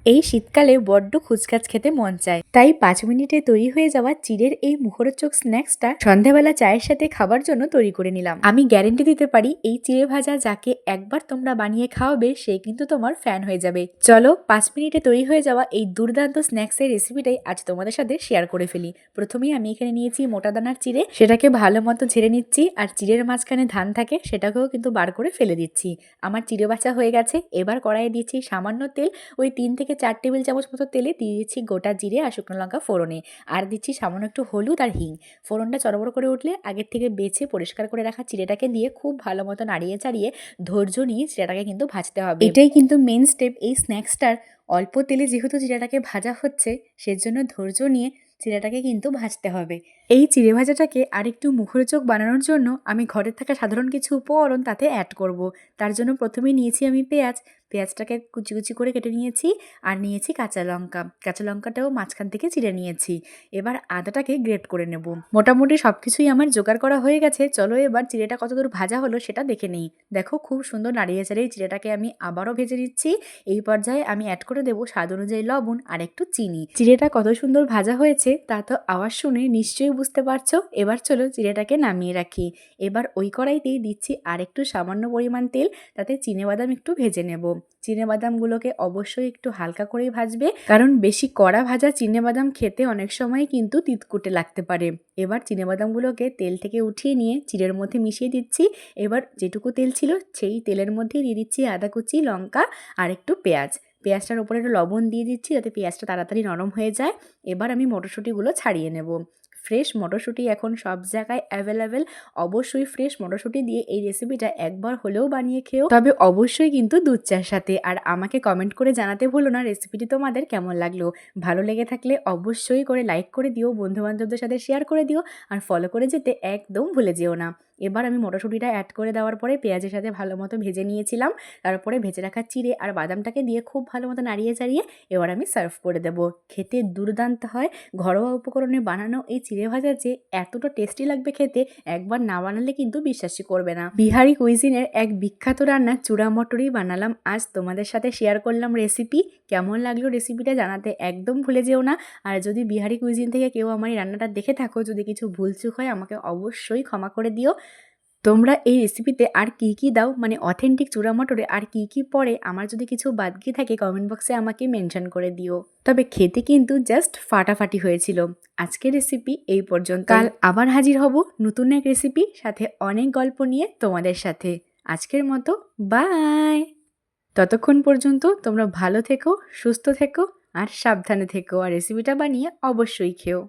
এই শীতকালে বড্ড খুচখাচ খেতে মন চায়, তাই 5 মিনিটে তৈরি হয়ে যাওয়া চিড়ের এই মুখরোচক স্ন্যাক্সটা সন্ধ্যাবেলা চায়ের সাথে খাবার জন্য তৈরি করে নিলাম। আমি গ্যারেন্টি দিতে পারি এই চিড়ে ভাজা যাকে একবার তোমরা বানিয়ে খাওয়াবে সে কিন্তু তোমার ফ্যান হয়ে যাবে। চলো 5 মিনিটে তৈরি হয়ে যাওয়া এই দুর্দান্ত স্ন্যাক্সের রেসিপিটাই আজ তোমাদের সাথে শেয়ার করে ফেলি। প্রথমেই আমি এখানে নিয়েছি মোটা দানার চিড়ে, সেটাকে ভালো মতো ঝেড়ে নিচ্ছি, আর চিড়ের মাঝখানে ধান থাকে সেটাকেও কিন্তু বার করে ফেলে দিচ্ছি। আমার চিড়ে বাছা হয়ে গেছে। এবার কড়াইয়ে দিচ্ছি সামান্য তেল, ওই 3 থেকে 4 টেবিল চামচ মতো তেলে দিয়ে দিচ্ছি গোটা জিরে আর শুকনো লঙ্কা ফোড়নে, আর দিচ্ছি সামান্য একটু হলুদ আর হিং। ফোড়নটা চড়বড় করে উঠলে আগের থেকে বেছে পরিষ্কার করে রাখা চিড়েটাকে দিয়ে খুব ভালো মতো নাড়িয়ে চাড়িয়ে ধৈর্য নিয়ে চিড়েটাকে কিন্তু ভাজতে হবে। এটাই কিন্তু মেন স্টেপ এই স্ন্যাক্সটার। অল্প তেলে যেহেতু চিড়েটাকে ভাজা হচ্ছে সেজন্য ধৈর্য নিয়ে চিড়েটাকে কিন্তু ভাজতে হবে। এই চিড়ে ভাজাটাকে আরেকটু মুখরোচক বানানোর জন্য আমি ঘরে থাকা সাধারণ কিছু উপকরণ তাতে অ্যাড করব। তার জন্য প্রথমেই নিয়েছি আমি পেঁয়াজটাকে কুচি কুচি করে কেটে নিয়েছি, আর নিয়েছি কাঁচা লঙ্কাটাও মাঝখান থেকে চিড়ে নিয়েছি। এবার আদাটাকে গ্রেট করে নেব। মোটামুটি সব কিছুই আমার জোগাড় করা হয়ে গেছে। চলো এবার চিড়েটা কতদূর ভাজা হলো সেটা দেখে নেই। দেখো খুব সুন্দর নাড়িয়ে চাড়িয়ে চিড়েটাকে আমি আবারও ভেজে নিচ্ছি। এই পর্যায়ে আমি অ্যাড করে দেবো স্বাদ অনুযায়ী লবণ আর একটু চিনি। চিড়েটা কত সুন্দর ভাজা হয়েছে তা তো আওয়াজ শুনে নিশ্চয়ই বুঝতে পারছো। এবার চলো চিড়েটাকে নামিয়ে রাখি। এবার ওই কড়াইতেই দিচ্ছি আর একটু সামান্য পরিমাণ তেল, তাতে চিনেবাদাম একটু ভেজে নেব। চিনেবাদামগুলোকে অবশ্যই একটু হালকা করেই ভাজবে, কারণ বেশি কড়া ভাজা চিনেবাদাম খেতে অনেক সময় কিন্তু তিতকুটে লাগতে পারে। এবার চিনেবাদামগুলোকে তেল থেকে উঠিয়ে নিয়ে চিড়ের মধ্যে মিশিয়ে দিচ্ছি। এবার যেটুকু তেল ছিল সেই তেলের মধ্যেই দিয়ে দিচ্ছি আদা কুচি, লঙ্কা আর একটু পেঁয়াজটার উপরে একটু লবণ দিয়ে দিচ্ছি যাতে পেঁয়াজটা তাড়াতাড়ি নরম হয়ে যায়। এবার আমি মটরশুঁটিগুলো ছাড়িয়ে নেব। ফ্রেশ মটরশুঁটি এখন সব জায়গায় অ্যাভেলেবেল। অবশ্যই ফ্রেশ মটরশুঁটি দিয়ে এই রেসিপিটা একবার হলেও বানিয়ে খেও, তবে অবশ্যই কিন্তু দুধ চার সাথে। আর আমাকে কমেন্ট করে জানাতে ভুলো না রেসিপিটি তোমাদের কেমন লাগলো। ভালো লেগে থাকলে অবশ্যই করে লাইক করে দিও, বন্ধুবান্ধবদের সাথে শেয়ার করে দিও, আর ফলো করে যেতে একদম ভুলে যেও না। এবার আমি মটরশুঁটিটা অ্যাড করে দেওয়ার পরে পেঁয়াজের সাথে ভালো মতো ভেজে নিয়েছিলাম। তারপরে ভেজে রাখা চিড়ে আর বাদামটাকে দিয়ে খুব ভালো মতো নাড়িয়ে চাড়িয়ে এবার আমি সার্ভ করে দেবো। খেতে দুর্দান্ত হয়। ঘরোয়া উপকরণে বানানো এই চিড়ে ভাজা যে এতটা টেস্টি লাগবে খেতে, একবার না বানালে কিন্তু বিশ্বাসই করবে না। বিহারি কুইজিনের এক বিখ্যাত রান্না চূড়া মটরই বানালাম আজ তোমাদের সাথে শেয়ার করলাম রেসিপি। কেমন লাগলো রেসিপিটা জানাতে একদম ভুলে যেও না। আর যদি বিহারি কুইজিন থেকে কেউ আমার এই রান্নাটা দেখে থাকো, যদি কিছু ভুলচুক হয় আমাকে অবশ্যই ক্ষমা করে দিও। তোমরা এই রেসিপিতে আর কি কি দাও, মানে অথেন্টিক চূড়া মটরে আর কি কি পড়ে, আমার যদি কিছু বাদ গিয়ে থাকে কমেন্ট বক্সে আমাকে মেনশন করে দিও। তবে খেতে কিন্তু জাস্ট ফাটাফাটি হয়েছিল। আজকের রেসিপি এই পর্যন্ত। কাল আবার হাজির হব নতুন এক রেসিপি সাথে, অনেক গল্প নিয়ে তোমাদের সাথে। আজকের মতো বাই। ততক্ষণ পর্যন্ত তোমরা ভালো থেকো, সুস্থ থেকো আর সাবধানে থেকো, আর রেসিপিটা বানিয়ে অবশ্যই খেও।